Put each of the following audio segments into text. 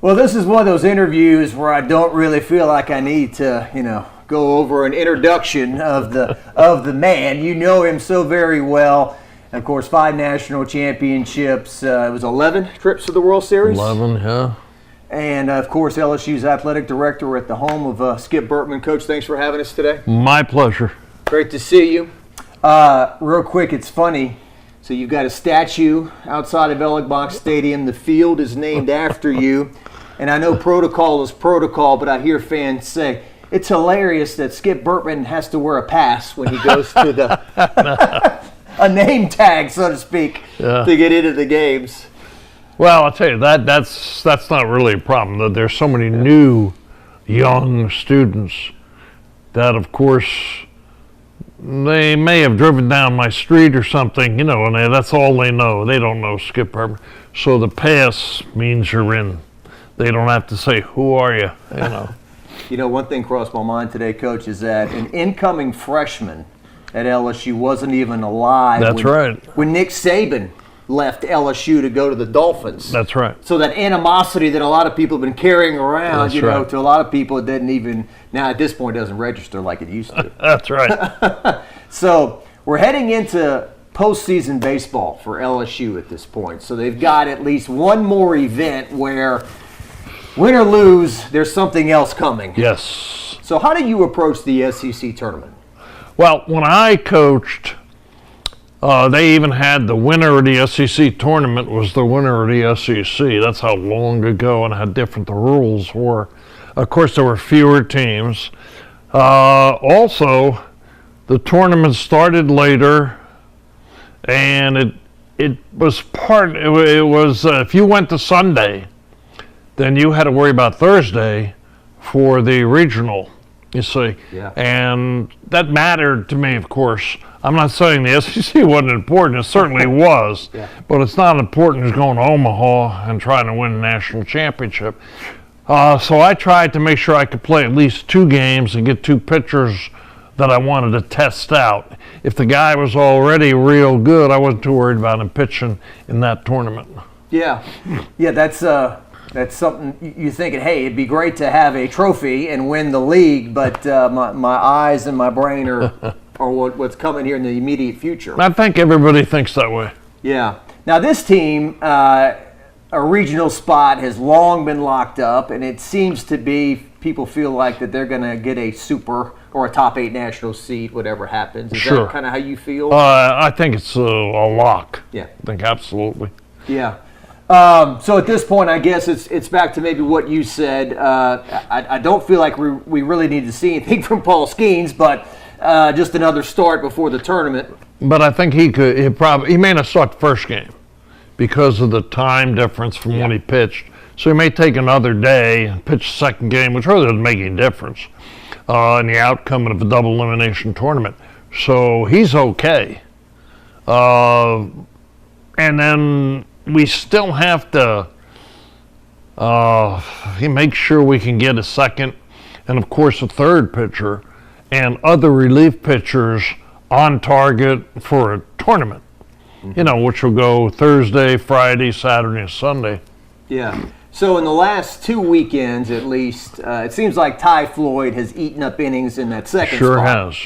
Well, this is one of those interviews where I don't really feel like I need to, go over an introduction of the man. You know him so very well. And of course, 5 national championships. It was 11 trips to the World Series. 11, yeah. And of course, LSU's athletic director at the home of Skip Bertman. Coach, thanks for having us today. My pleasure. Great to see you. Real quick, it's funny. So you've got a statue outside of Ellick Stadium. The field is named after you. And I know protocol is protocol, but I hear fans say, it's hilarious that Skip Bertman has to wear a pass when he goes to a name tag, so to speak, to get into the games. Well, I'll tell you, that's not really a problem. There's so many new young students that, of course, they may have driven down my street or something, and that's all they know. They don't know Skip Bertman. So the pass means you're in. They don't have to say, who are you? One thing crossed my mind today, Coach, is that an incoming freshman at LSU wasn't even alive. That's right. When Nick Saban left LSU to go to the Dolphins. That's right. So that animosity that a lot of people have been carrying around, right. To a lot of people, it didn't even, now at this point, doesn't register like it used to. That's right. So we're heading into postseason baseball for LSU at this point. So they've got at least one more event where, win or lose, there's something else coming. Yes. So how do you approach the SEC tournament? Well, when I coached, they even had the winner of the SEC tournament was the winner of the SEC. That's how long ago and how different the rules were. Of course, there were fewer teams. Also, the tournament started later, and it was if you went to Sunday, then you had to worry about Thursday for the regional, you see. Yeah. And that mattered to me, of course. I'm not saying the SEC wasn't important. It certainly was. Yeah. But it's not important as going to Omaha and trying to win a national championship. So I tried to make sure I could play at least 2 games and get 2 pitchers that I wanted to test out. If the guy was already real good, I wasn't too worried about him pitching in that tournament. Yeah. Yeah, that's something you're thinking, hey, it'd be great to have a trophy and win the league, but my eyes and my brain are what's coming here in the immediate future. I think everybody thinks that way. Yeah. Now this team, a regional spot has long been locked up, and it seems to be people feel like that they're going to get a super or a top 8 national seed, whatever happens. Is that kind of how you feel? I think it's a lock. Yeah. I think absolutely. Yeah. So at this point, I guess it's back to maybe what you said. I don't feel like we really need to see anything from Paul Skenes, but just another start before the tournament. But I think he may not start the first game because of the time difference from when he pitched. So he may take another day and pitch the second game, which really doesn't make any difference in the outcome of a double elimination tournament. So he's okay. And then we still have to make sure we can get a second and, of course, a third pitcher and other relief pitchers on target for a tournament, which will go Thursday, Friday, Saturday, and Sunday. Yeah. So in the last 2 weekends, at least, it seems like Floyd has eaten up innings in that second Sure spot. has.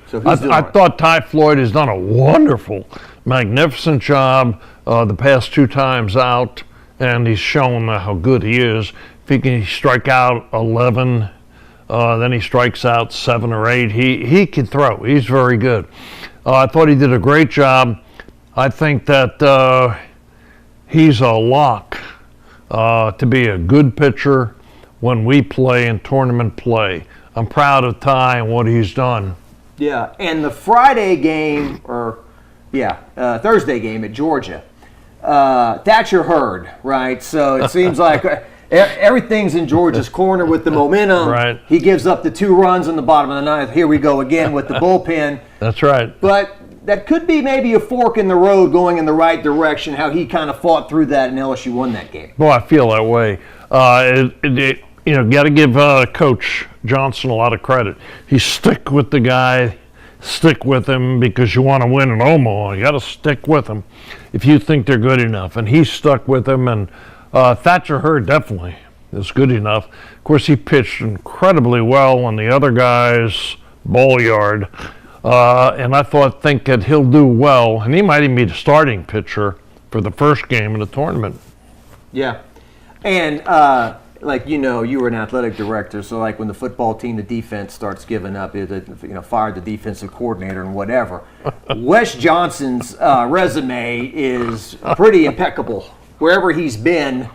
So I thought Floyd has done a wonderful, magnificent job the past 2 times out, and he's shown how good he is. If he can strike out 11, then he strikes out 7 or 8. He can throw. He's very good. I thought he did a great job. I think that he's a lock to be a good pitcher when we play in tournament play. I'm proud of Ty and what he's done. Yeah, and the Friday game, Thursday game at Georgia, Thatcher Hurd, right? So it seems like everything's in Georgia's corner with the momentum. Right. He gives up the 2 runs in the bottom of the 9th. Here we go again with the bullpen. That's right. But that could be maybe a fork in the road going in the right direction, how he kind of fought through that and LSU won that game. Well, I feel that way. Got to give Coach Johnson a lot of credit. He stick with the guy, stick with him because you want to win in Omaha. You got to stick with him if you think they're good enough. And he stuck with him, and Thatcher Hurd definitely is good enough. Of course, he pitched incredibly well on the other guy's ball yard. And I think that he'll do well, and he might even be the starting pitcher for the first game of the tournament. Yeah. And, you were an athletic director, so like when the football team, the defense starts giving up, fired the defensive coordinator and whatever. Wes Johnson's resume is pretty impeccable. Wherever he's been,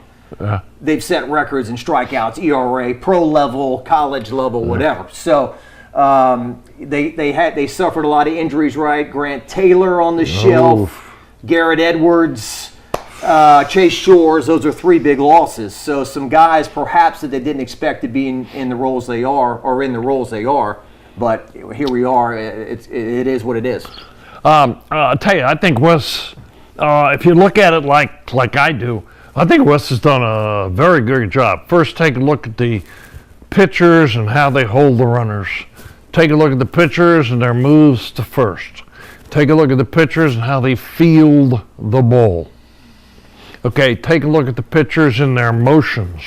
they've set records in strikeouts, ERA, pro level, college level, whatever. So they suffered a lot of injuries, right? Grant Taylor on the shelf, Garrett Edwards, Chase Shores. Those are 3 big losses. So some guys perhaps that they didn't expect to be in the roles they are, or in the roles they are. But here we are. It is what it is. I'll tell you, I think Wes, if you look at it like I do, I think Wes has done a very good job. First, take a look at the pitchers and how they hold the runners. Take a look at the pitchers and their moves to first. Take a look at the pitchers and how they field the ball. Okay, take a look at the pitchers and their motions.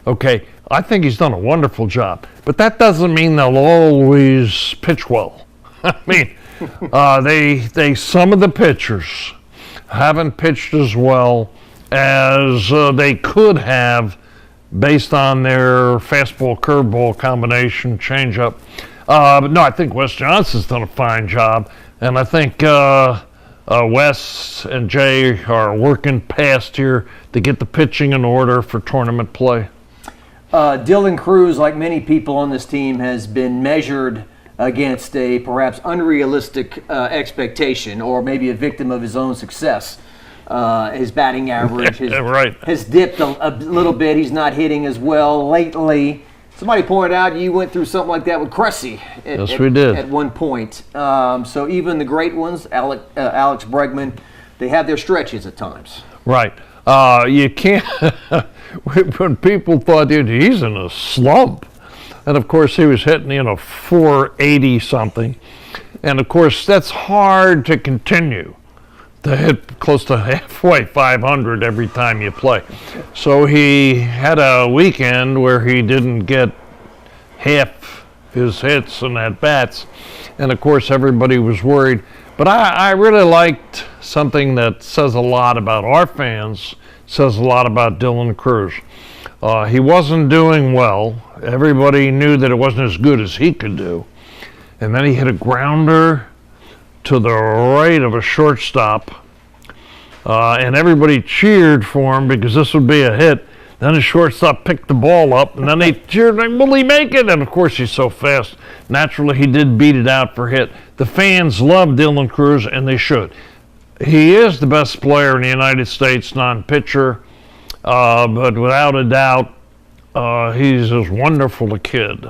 Okay, I think he's done a wonderful job. But that doesn't mean they'll always pitch well. I mean, some of the pitchers haven't pitched as well as they could have based on their fastball curveball combination changeup. But no, I think Wes Johnson's done a fine job, and I think Wes and Jay are working past here to get the pitching in order for tournament play. Dylan Cruz, like many people on this team, has been measured against a perhaps unrealistic expectation, or maybe a victim of his own success. His batting average has dipped a little bit. He's not hitting as well lately. Somebody pointed out you went through something like that with Cressy we did. At one point. So even the great ones, Alex Bregman, they have their stretches at times. Right. You can't, when people thought, dude, he's in a slump. And of course he was hitting, 480 something. And of course that's hard to continue, to hit close to halfway 500 every time you play. So he had a weekend where he didn't get half his hits and at-bats. And of course everybody was worried. But I really liked something that says a lot about our fans, says a lot about Dylan Cruz. He wasn't doing well. Everybody knew that it wasn't as good as he could do. And then he hit a grounder to the right of a shortstop, and everybody cheered for him because this would be a hit. Then the shortstop picked the ball up, and then they cheered, like, will he make it? And of course he's so fast. Naturally, he did beat it out for hit. The fans love Dylan Cruz, and they should. He is the best player in the United States, non-pitcher, but without a doubt, he's as wonderful a kid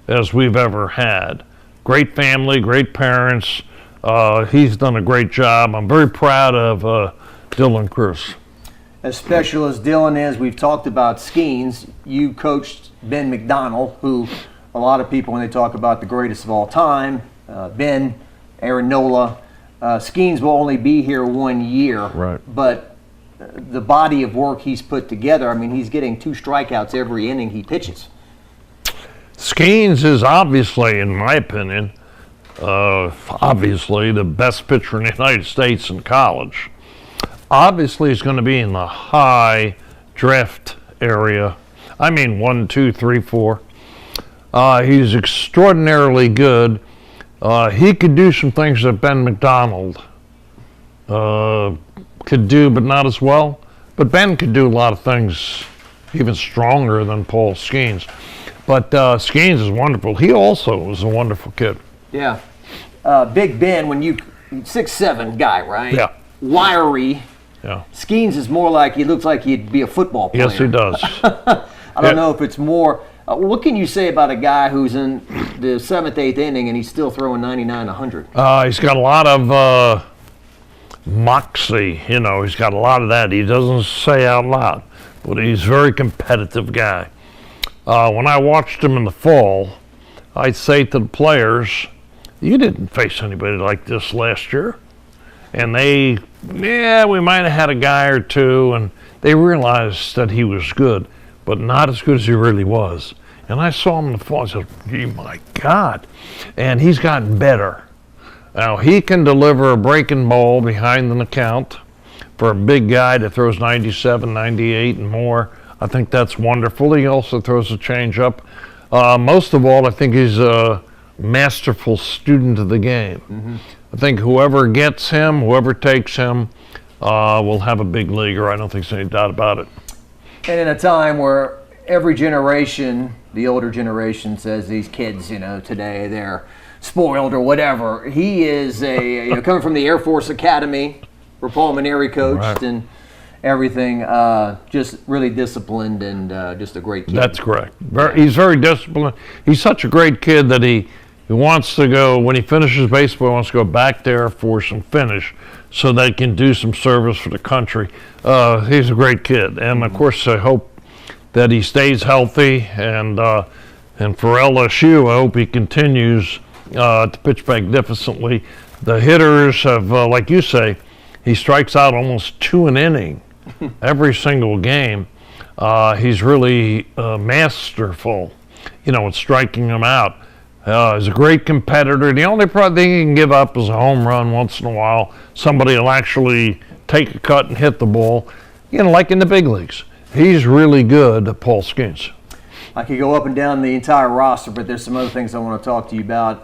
as we've ever had. Great family, great parents. He's done a great job. I'm very proud of Dylan Cruz. As special as Dylan is, we've talked about Skenes. You coached Ben McDonnell, who a lot of people, when they talk about the greatest of all time, Ben, Aaron Nola, Skenes will only be here 1 year. Right. But the body of work he's put together, I mean, he's getting 2 strikeouts every inning he pitches. Skenes is obviously, in my opinion, obviously the best pitcher in the United States in college. Obviously he's going to be in the high draft area. I mean 1, 2, 3, 4. He's extraordinarily good. He could do some things that Ben McDonnell could do, but not as well. But Ben could do a lot of things even stronger than Paul Skenes. But Skenes is wonderful. He also was a wonderful kid. Yeah. Big Ben, 6'7" guy, right? Yeah. Wiry. Yeah. Skenes is more like, he looks like he'd be a football player. Yes, he does. I don't know if it's more. What can you say about a guy who's in the 7th, 8th inning and he's still throwing 99, 100? He's got a lot of moxie. He's got a lot of that. He doesn't say out loud, but he's a very competitive guy. When I watched him in the fall, I'd say to the players, you didn't face anybody like this last year. And we might have had a guy or two, and they realized that he was good, but not as good as he really was. And I saw him in the fall. I said, "Gee, my God!" And he's gotten better. Now he can deliver a breaking ball behind an account for a big guy that throws 97, 98, and more. I think that's wonderful. He also throws a changeup. Most of all, I think he's a masterful student of the game. Mm-hmm. I think whoever gets him, whoever takes him, will have a big leaguer. I don't think there's any doubt about it. And in a time where every generation, the older generation, says these kids, today they're spoiled or whatever. He is coming from the Air Force Academy, where Paul Mainieri coached, right, and everything. Just really disciplined and just a great kid. That's correct. He's very disciplined. He's such a great kid that he wants to go, when he finishes baseball, he wants to go back to Air Force and finish so they can do some service for the country. He's a great kid. And, of course, I hope that he stays healthy. And for LSU, I hope he continues to pitch magnificently. The hitters have, like you say, he strikes out almost 2 an inning every single game. He's really masterful, in striking them out. He's a great competitor. The only thing he can give up is a home run once in a while. Somebody will actually take a cut and hit the ball, like in the big leagues. He's really good, Paul Skenes. I could go up and down the entire roster, but there's some other things I want to talk to you about.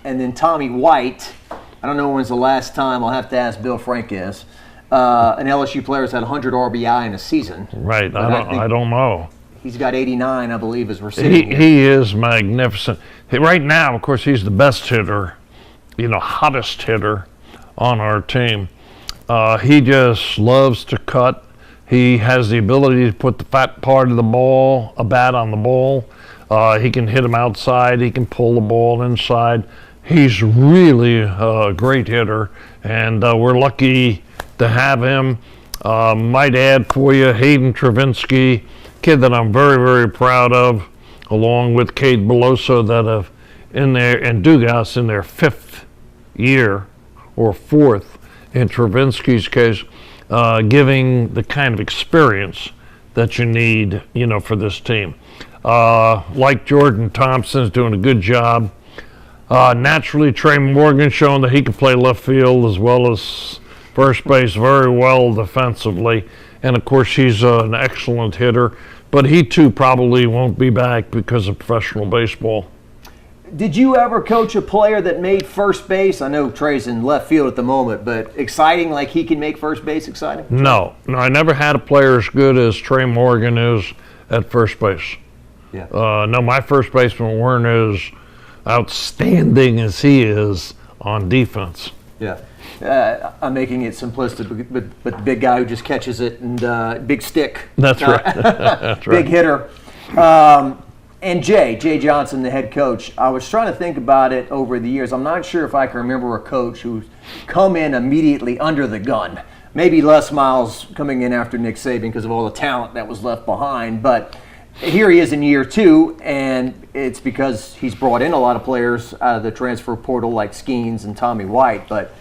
And then Tommy White, I don't know when's the last time, I'll have to ask Bill Francis, an LSU player has had 100 RBI in a season. Right, I don't know. He's got 89, I believe, as we're sitting here. He is magnificent. Right now, of course, he's the best hitter, hottest hitter on our team. He just loves to cut. He has the ability to put the fat part of the ball, a bat on the ball. He can hit him outside. He can pull the ball inside. He's really a great hitter, and we're lucky to have him. Might add for you, Hayden Travinski, kid that I'm very, very proud of, along with Cade Beloso, that have and Dugas in their 5th year or 4th in Travinski's case, giving the kind of experience that you need, for this team. Like Jordan Thompson's doing a good job. Naturally, Tre Morgan showing that he can play left field as well as first base very well defensively. And, of course, he's an excellent hitter. But he, too, probably won't be back because of professional baseball. Did you ever coach a player that made first base? I know Tre's in left field at the moment, but exciting, like he can make first base exciting? No, I never had a player as good as Tre Morgan is at first base. Yeah. No, my first basemen weren't as outstanding as he is on defense. Yeah. I'm making it simplistic, but the big guy who just catches it and big stick. That's right. That's right. Big hitter. And Jay Johnson, the head coach, I was trying to think about it over the years. I'm not sure if I can remember a coach who's come in immediately under the gun. Maybe Les Miles coming in after Nick Saban because of all the talent that was left behind. But here he is in year 2, and it's because he's brought in a lot of players out of the transfer portal like Skenes and Tommy White. But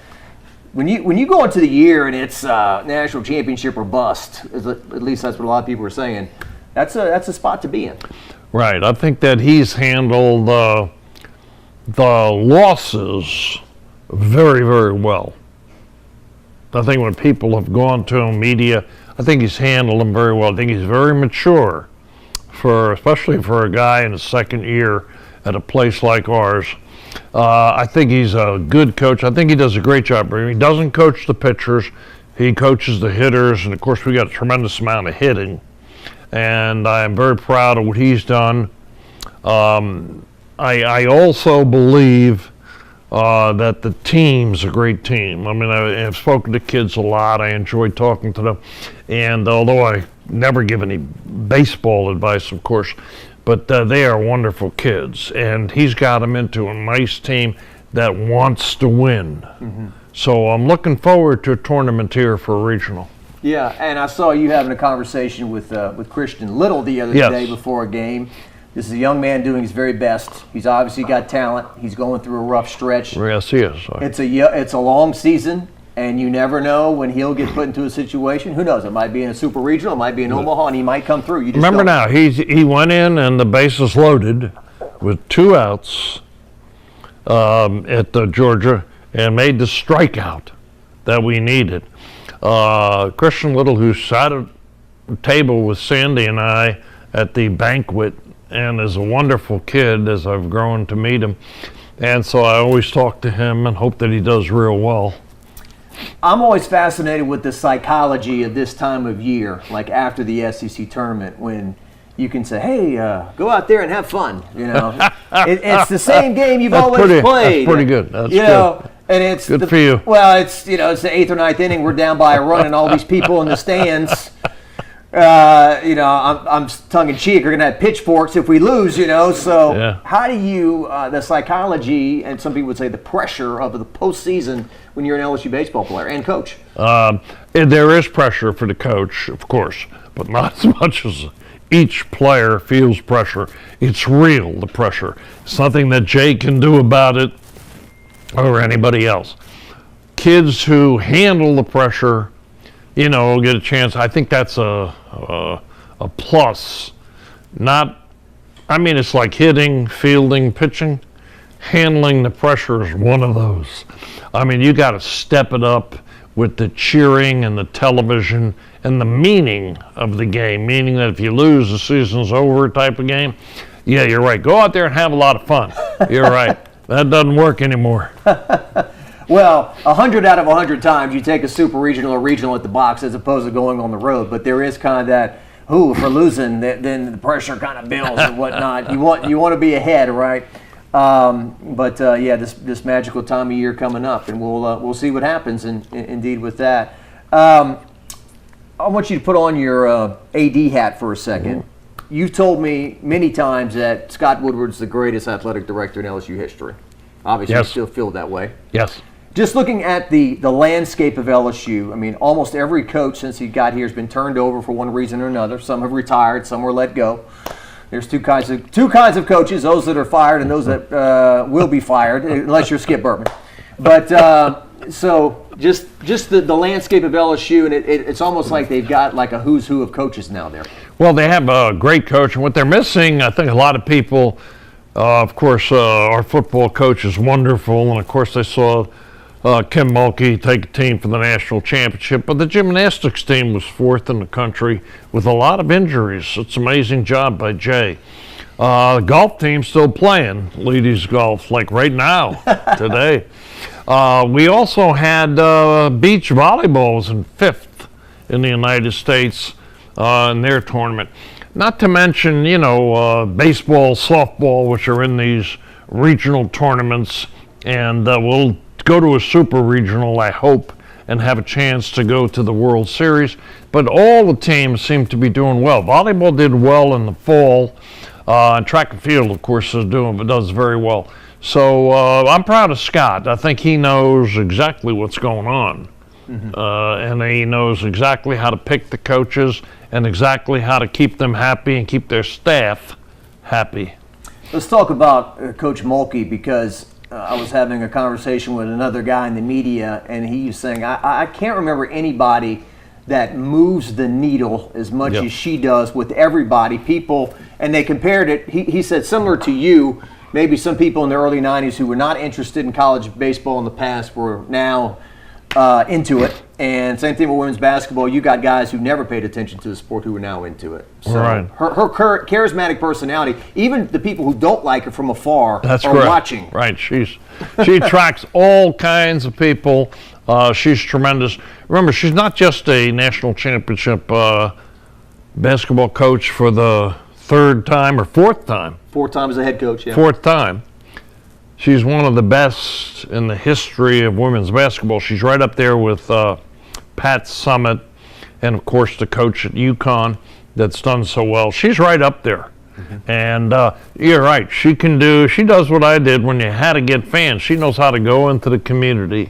when you go into the year and it's national championship or bust, at least that's what a lot of people are saying, that's a spot to be in. Right. I think that he's handled the losses very, very well. I think when people have gone to him, media, I think he's handled them very well. I think he's very mature, especially for a guy in his 2nd year at a place like ours. I think he's a good coach. I think he does a great job. He doesn't coach the pitchers. He coaches the hitters, and, of course, we got a tremendous amount of hitting. And I'm very proud of what he's done. I also believe that the team's a great team. I mean, I've spoken to kids a lot. I enjoy talking to them. And although I never give any baseball advice, of course, but they are wonderful kids. And he's got them into a nice team that wants to win. Mm-hmm. So I'm looking forward to a tournament here for a regional. Yeah, and I saw you having a conversation with Christian Little the other day before a game. This is a young man doing his very best. He's obviously got talent. He's going through a rough stretch. Yes, he is. It's a long season. And you never know when he'll get put into a situation. Who knows? It might be in a super regional, it might be in Omaha, and he might come through. You just remember don't. now, he went in and the bases loaded with 2 outs at Georgia and made the strikeout that we needed. Christian Little, who sat at the table with Sandy and I at the banquet, and is a wonderful kid as I've grown to meet him. And so I always talk to him and hope that he does real well. I'm always fascinated with the psychology of this time of year, like after the SEC tournament, when you can say, hey, go out there and have fun. You know, it's the same game you've always played. That's pretty good. That's you good. Know, and it's good for you. Well, it's the 8th or 9th inning. We're down by a run, and all these people in the stands. I'm tongue in cheek. We're gonna have pitchforks if we lose. So yeah. How do you the psychology, and some people would say the pressure of the postseason when you're an LSU baseball player and coach? There is pressure for the coach, of course, but not as much as each player feels pressure. It's real, the pressure. It's nothing that Jay can do about it or anybody else. Kids who handle the pressure, get a chance. I think that's a plus. It's like hitting, fielding, pitching. Handling the pressure is one of those. You got to step it up with the cheering and the television and the meaning of the game, meaning that if you lose, the season's over type of game. Yeah, you're right. Go out there and have a lot of fun. You're right. That doesn't work anymore. Well, 100 out of 100 times you take a super regional or regional at the box as opposed to going on the road. But there is kind of that, if we're losing, then the pressure kind of builds and whatnot. You want to be ahead, right? This magical time of year coming up, and we'll see what happens. Indeed, with that, I want you to put on your AD hat for a second. Mm-hmm. You've told me many times that Scott Woodward's the greatest athletic director in LSU history. Obviously, yes. You still feel that way. Yes. Just looking at the landscape of LSU, almost every coach since he got here has been turned over for one reason or another. Some have retired, some were let go. There's two kinds of coaches: those that are fired and those that will be fired, unless you're Skip Bertman. But so just the landscape of LSU, and it's almost like they've got like a who's who of coaches now there. Well, they have a great coach, and what they're missing, I think a lot of people, of course, our football coach is wonderful, and of course they saw Kim Mulkey take a team for the national championship, but the gymnastics team was 4th in the country with a lot of injuries. It's an amazing job by Jay. The golf team's still playing ladies golf, like right now, today. We also had beach volleyball was in 5th in the United States in their tournament. Not to mention, baseball, softball, which are in these regional tournaments, and we'll go to a super regional, I hope, and have a chance to go to the World Series. But all the teams seem to be doing well. Volleyball did well in the fall. Track and field, of course, does very well. So I'm proud of Scott. I think he knows exactly what's going on. Mm-hmm. And he knows exactly how to pick the coaches and exactly how to keep them happy and keep their staff happy. Let's talk about Coach Mulkey, because I was having a conversation with another guy in the media, and he was saying, I can't remember anybody that moves the needle as much as she does with everybody. People, and they compared it, he said, similar to you, maybe some people in the early 90s who were not interested in college baseball in the past were now into it. And same thing with women's basketball. You got guys who never paid attention to the sport who are now into it. So right. her charismatic personality, even the people who don't like her from afar are correct. Watching. Right. She attracts all kinds of people. She's tremendous. Remember, she's not just a national championship basketball coach for the 3rd time or 4th time. 4 times as a head coach, yeah. 4th time. She's one of the best in the history of women's basketball. She's right up there with Pat Summitt and, of course, the coach at UConn that's done so well. She's right up there. Mm-hmm. And you're right. She does what I did when you had to get fans. She knows how to go into the community.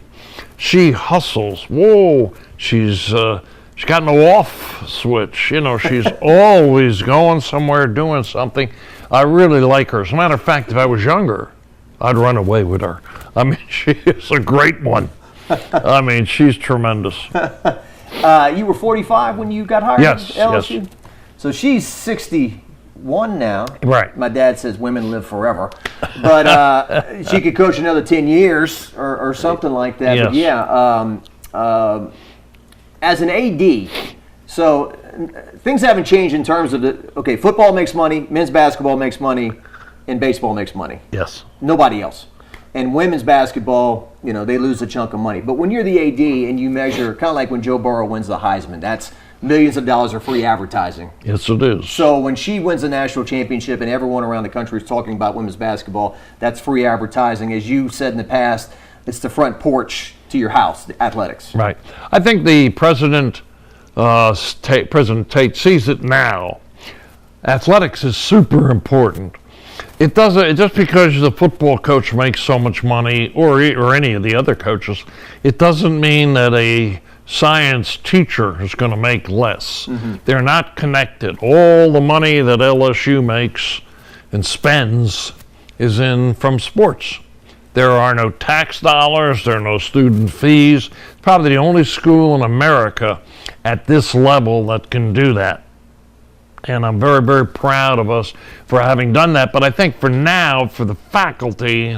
She hustles. Whoa. She's got no off switch. She's always going somewhere, doing something. I really like her. As a matter of fact, if I was younger, I'd run away with her. She is a great one. I mean, she's tremendous. You were 45 when you got hired Yes, at LSU? yes. So she's 61 now. Right. My dad says women live forever. But she could coach another 10 years or something like that. Yes. But yeah, as an AD, so things haven't changed in terms of okay, football makes money, men's basketball makes money, and baseball makes money. Yes. Nobody else. And women's basketball, they lose a chunk of money. But when you're the AD and you measure, kind of like when Joe Burrow wins the Heisman, that's millions of dollars of free advertising. Yes, it is. So when she wins the national championship and everyone around the country is talking about women's basketball, that's free advertising. As you said in the past, it's the front porch to your house, the athletics. Right. I think the President Tate sees it now. Athletics is super important. It doesn't just because the football coach makes so much money, or any of the other coaches, it doesn't mean that a science teacher is going to make less. Mm-hmm. They're not connected. All the money that LSU makes and spends is from sports. There are no tax dollars. There are no student fees. It's probably the only school in America at this level that can do that. And I'm very, very proud of us for having done that. But I think for now, for the faculty,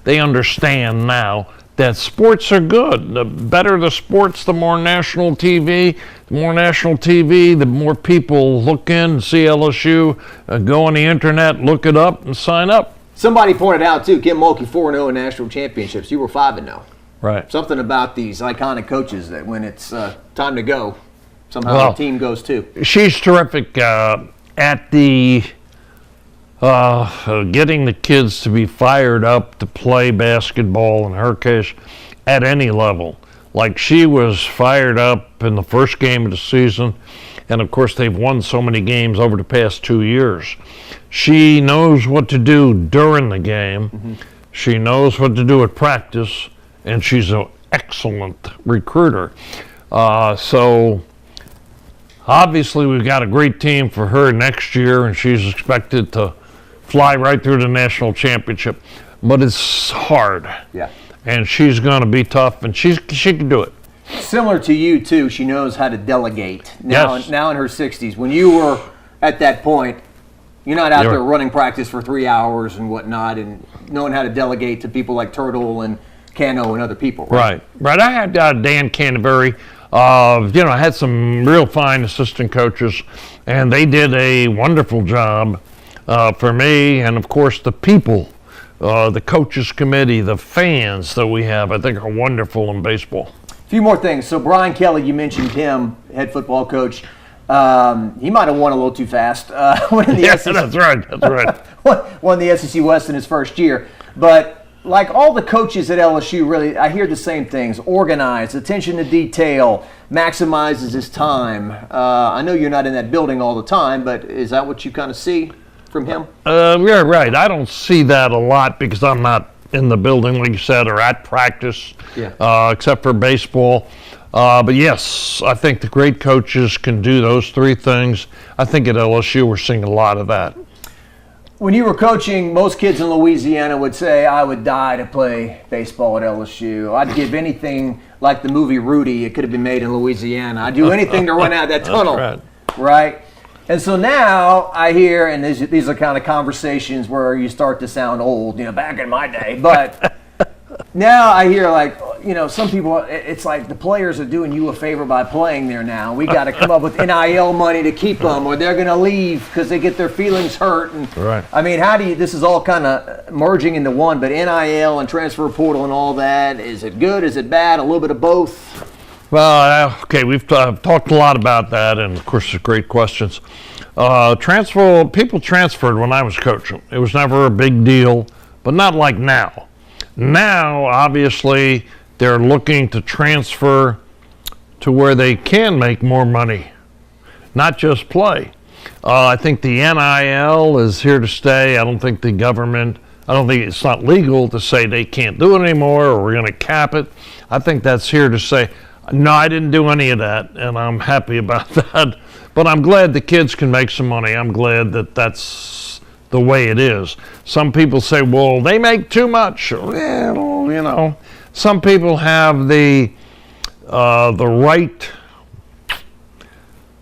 they understand now that sports are good. The better the sports, the more national TV. The more national TV, the more people look in and see LSU, go on the internet, look it up, and sign up. Somebody pointed out, too, Kim Mulkey 4-0 in national championships. You were 5-0. Right. Something about these iconic coaches that when it's time to go, somehow the team goes too. She's terrific at the getting the kids to be fired up to play basketball, in her case, at any level. Like she was fired up in the first game of the season, and of course they've won so many games over the past 2 years. She knows what to do during the game. Mm-hmm. She knows what to do at practice, and she's an excellent recruiter. So obviously we've got a great team for her next year, and she's expected to fly right through the national championship. But it's hard. Yeah. And she's going to be tough, and she can do it. Similar to you, too, she knows how to delegate. Now, Yes. now in her 60s. When you were at that point, you're not out there running practice for 3 hours and whatnot and knowing how to delegate to people like Turtle and Cano and other people. Right. I had Dan Canterbury. I had some real fine assistant coaches, and they did a wonderful job for me, and of course the people, the coaches committee, the fans that we have, I think are wonderful in baseball. A few more things. So Brian Kelly, you mentioned him, head football coach. He might have won a little too fast. That's right. Won the SEC West in his first year. But like all the coaches at LSU, really, I hear the same things. Organized, attention to detail, maximizes his time. I know you're not in that building all the time, but is that what you kind of see from him? Yeah, right. I don't see that a lot because I'm not in the building, like you said, or at practice, except for baseball. But yes, I think the great coaches can do those three things. I think at LSU we're seeing a lot of that. When you were coaching, most kids in Louisiana would say, I would die to play baseball at LSU. I'd give anything, like the movie Rudy, it could have been made in Louisiana. I'd do anything to run out that tunnel. Right? And so now I hear, and these are kind of conversations where you start to sound old, back in my day. But now I hear some people, it's like the players are doing you a favor by playing there now. We got to come up with NIL money to keep them, or they're going to leave because they get their feelings hurt. And right. I mean, this is all kind of merging into one, but NIL and transfer portal and all that, is it good? Is it bad? A little bit of both? Well, okay, we've talked a lot about that, and of course, there's great questions. People transferred when I was coaching. It was never a big deal, but not like now. Now, obviously, they're looking to transfer to where they can make more money, not just play. I think the NIL is here to stay. I don't think it's not legal to say they can't do it anymore or we're going to cap it. I think that's here to stay. No, I didn't do any of that, and I'm happy about that. But I'm glad the kids can make some money. I'm glad that that's the way it is. Some people say, well, they make too much. Well, some people have the right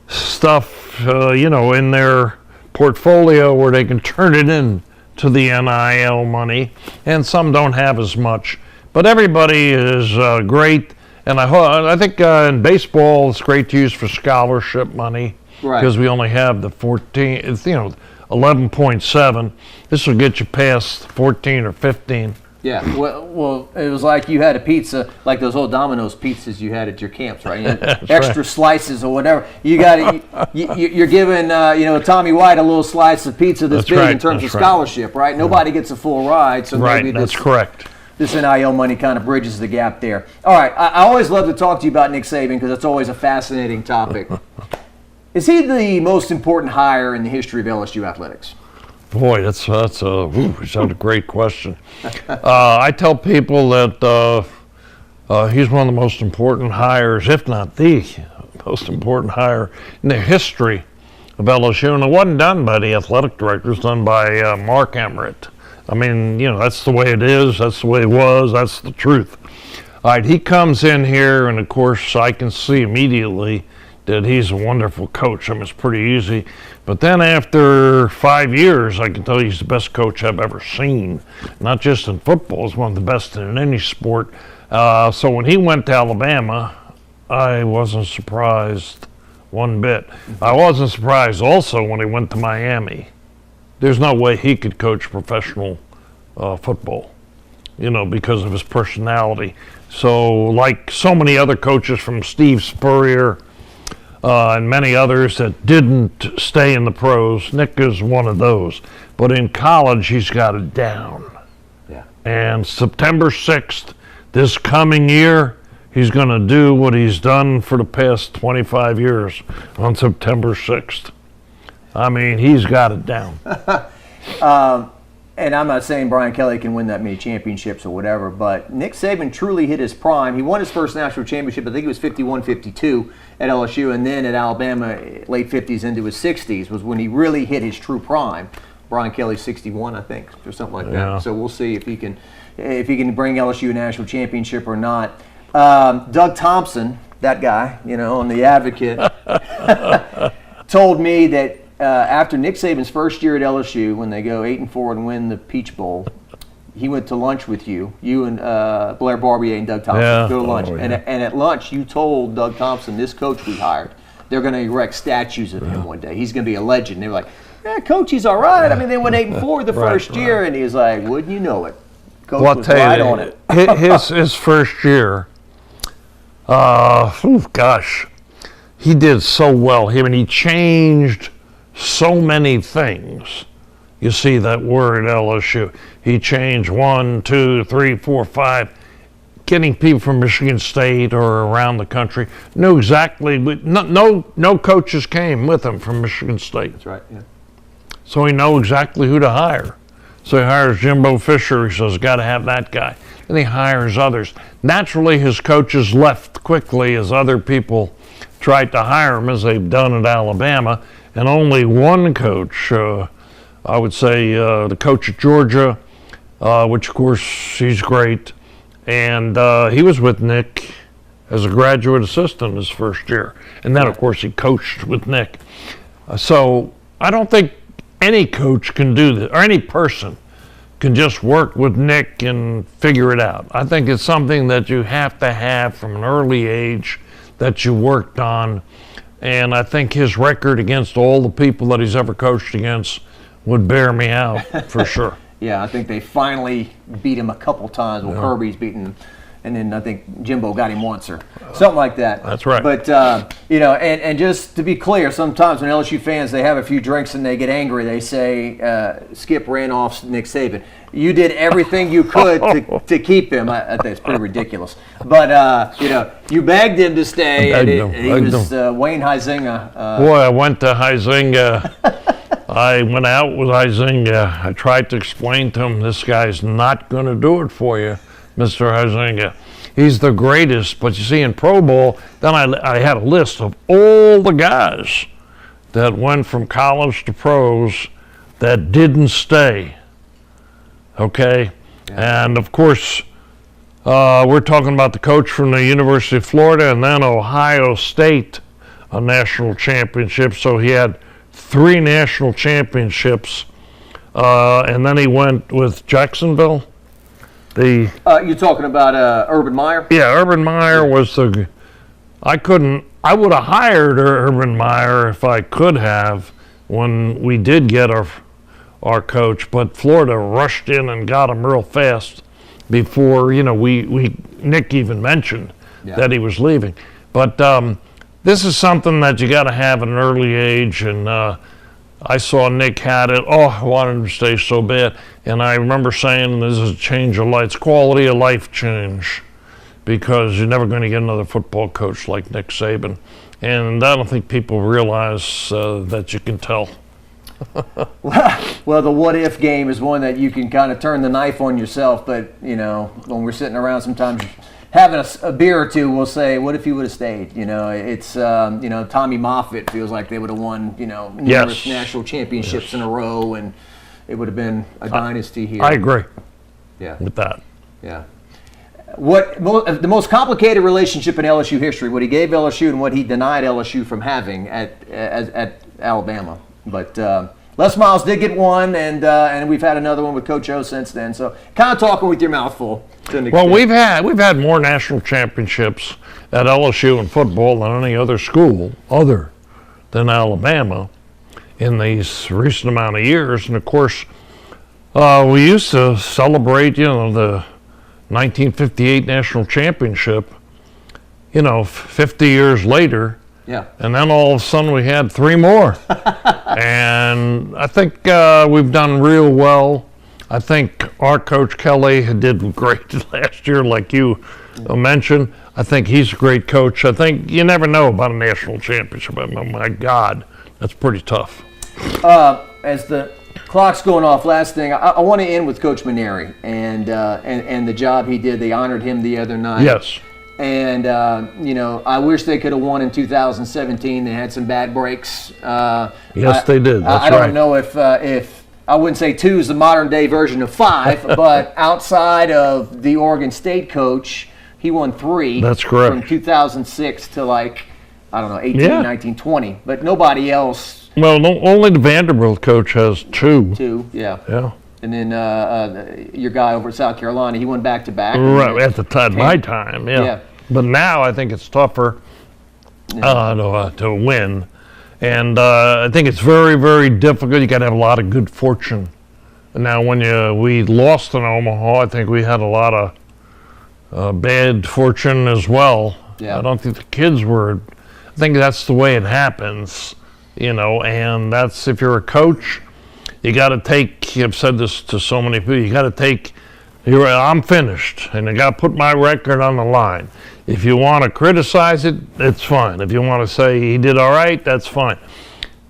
stuff, in their portfolio where they can turn it in to the NIL money, and some don't have as much. But everybody is great, and I think in baseball it's great to use for scholarship money, because we only have the 14. It's 11.7. This will get you past 14 or 15. Yeah, well, it was like you had a pizza, like those old Domino's pizzas you had at your camps, right? Extra slices or whatever. You got you're giving Tommy White a little slice of pizza that's big in terms of scholarship, right? Nobody gets a full ride, so maybe that's correct. This NIL money kind of bridges the gap there. All right, I always love to talk to you about Nick Saban because it's always a fascinating topic. Is he the most important hire in the history of LSU athletics? Boy, that's a great question. I tell people that he's one of the most important hires, if not the most important hire in the history of LSU. And it wasn't done by the athletic director, it was done by Mark Emmert. I mean, that's the way it is, that's the way it was, that's the truth. All right, he comes in here, and of course I can see immediately that he's a wonderful coach. I mean, it's pretty easy. But then after 5 years, I can tell you he's the best coach I've ever seen. Not just in football, he's one of the best in any sport. So when he went to Alabama, I wasn't surprised one bit. I wasn't surprised also when he went to Miami. There's no way he could coach professional football, because of his personality. So like so many other coaches, from Steve Spurrier, and many others that didn't stay in the pros, Nick is one of those. But in college, he's got it down. Yeah. And September 6th, this coming year, he's going to do what he's done for the past 25 years on September 6th. I mean, he's got it down. And I'm not saying Brian Kelly can win that many championships or whatever, but Nick Saban truly hit his prime. He won his first national championship, I think it was 51-52 at LSU, and then at Alabama, late 50s into his 60s was when he really hit his true prime. Brian Kelly's 61, I think, or something like that. So we'll see if he can bring LSU a national championship or not. Doug Thompson, that guy, on The Advocate, told me that after Nick Saban's first year at LSU, when they go 8-4 and win the Peach Bowl, he went to lunch with you and Blair Barbier and Doug Thompson go to lunch. And at lunch, you told Doug Thompson, this coach we hired, they're going to erect statues of him one day. He's going to be a legend. They were like, Coach, he's all right. I mean, they went 8-4 the first year, and he was like, wouldn't you know it? Coach was right on it. His first year, he did so well. He changed so many things. You see that word LSU. He changed 1, 2, 3, 4, 5. Getting people from Michigan State or around the country knew exactly. No coaches came with him from Michigan State. That's right. Yeah. So he knew exactly who to hire. So he hires Jimbo Fisher. He says, got to have that guy. Then he hires others. Naturally, his coaches left quickly as other people tried to hire him, as they've done at Alabama. And only one coach, I would say the coach at Georgia, which of course he's great, and he was with Nick as a graduate assistant his first year. And then of course he coached with Nick. So I don't think any coach can do this, or any person can just work with Nick and figure it out. I think it's something that you have to have from an early age that you worked on. And I think his record against all the people that he's ever coached against would bear me out for sure. Yeah, I think they finally beat him a couple times. Well, Kirby's beaten him, and then I think Jimbo got him once or something like that. That's right. But, and just to be clear, sometimes when LSU fans, they have a few drinks and they get angry, they say, Skip ran off Nick Saban. You did everything you could to keep him. I think it's pretty ridiculous. But, you begged him to stay, and he was Wayne Huizenga. Boy, I went to Huizenga. I went out with Huizenga. I tried to explain to him, this guy's not going to do it for you, Mr. Huizenga. He's the greatest. But you see, in Pro Bowl, then I had a list of all the guys that went from college to pros that didn't stay. Okay? Yeah. And of course, We're talking about the coach from the University of Florida and then Ohio State, a national championship. So he had 3 national championships, and then he went with Jacksonville. You're talking about Urban Meyer? Yeah, Urban Meyer was the. I would have hired Urban Meyer if I could have when we did get our coach, but Florida rushed in and got him real fast before Nick even mentioned that he was leaving. But this is something that you got to have at an early age, and I saw Nick had it. Oh, I wanted him to stay so bad. And I remember saying, this is a change of life. It's quality of life change, because you're never going to get another football coach like Nick Saban. And I don't think people realize that you can tell. Well, the what-if game is one that you can kind of turn the knife on yourself. But, when we're sitting around sometimes having a beer or two, we'll say, what if he would have stayed? It's, Tommy Moffitt feels like they would have won, numerous national championships in a row, and it would have been a dynasty here. I agree with that. Yeah. The most complicated relationship in LSU history, what he gave LSU and what he denied LSU from having at Alabama. But Les Miles did get one, and we've had another one with Coach O since then. So kind of talking with your mouth full. Well, we've had more national championships at LSU in football than any other school other than Alabama in these recent amount of years. And of course, we used to celebrate, the 1958 national championship, 50 years later. Yeah. And then all of a sudden we had 3 more. And I think we've done real well. I think our coach Kelly did great last year, like you mentioned. I think he's a great coach. I think you never know about a national championship. Oh my God, that's pretty tough. As the clock's going off, last thing, I want to end with Coach Mainieri and the job he did. They honored him the other night. Yes. And, I wish they could have won in 2017. They had some bad breaks. Yes, they did. That's right. I don't know if I wouldn't say 2 is the modern day version of 5, but outside of the Oregon State coach, he won 3. That's correct. From 2006 to 18, 19, 20. But nobody else. Well, only the Vanderbilt coach has 2. 2, yeah. Yeah. And then your guy over at South Carolina, he went back to back. Right, at the time, my time, yeah. But now I think it's tougher to win. And I think it's very, very difficult. You got to have a lot of good fortune. And now when we lost in Omaha, I think we had a lot of bad fortune as well. Yeah. I don't think the kids were. I think that's the way it happens, and that's if you're a coach, you got to take, I've said this to so many people, you got to take, I'm finished, and I got to put my record on the line. If you want to criticize it, it's fine. If you want to say he did all right, that's fine.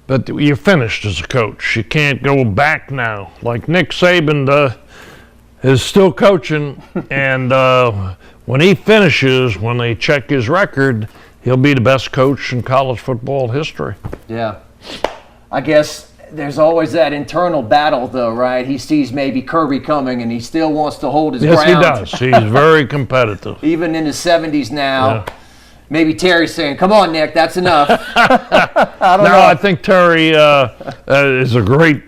But you're finished as a coach. You can't go back now. Like Nick Saban is still coaching, and when he finishes, when they check his record, he'll be the best coach in college football history. Yeah. I guess there's always that internal battle, though, right? He sees maybe Kirby coming, and he still wants to hold his ground. Yes, he does. He's very competitive. Even in his 70s now. Yeah. Maybe Terry's saying, come on, Nick, that's enough. I don't know. I think Terry is a great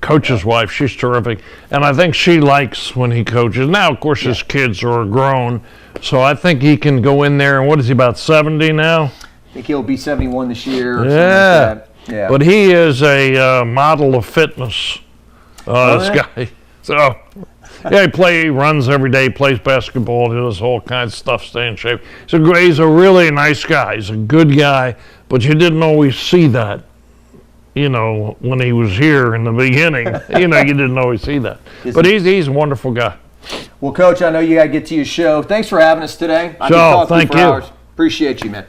coach's wife. She's terrific. And I think she likes when he coaches. Now, of course, his kids are grown, so I think he can go in there. And what is he, about 70 now? I think he'll be 71 this year. Or yeah. Something like that. Yeah. But he is a model of fitness, this guy. So, he runs every day, plays basketball, does all kinds of stuff, stay in shape. He's a really nice guy. He's a good guy, but you didn't always see that, when he was here in the beginning. You didn't always see that. But he's a wonderful guy. Well, Coach, I know you got to get to your show. Thanks for having us today. I Thank you. Appreciate you, man.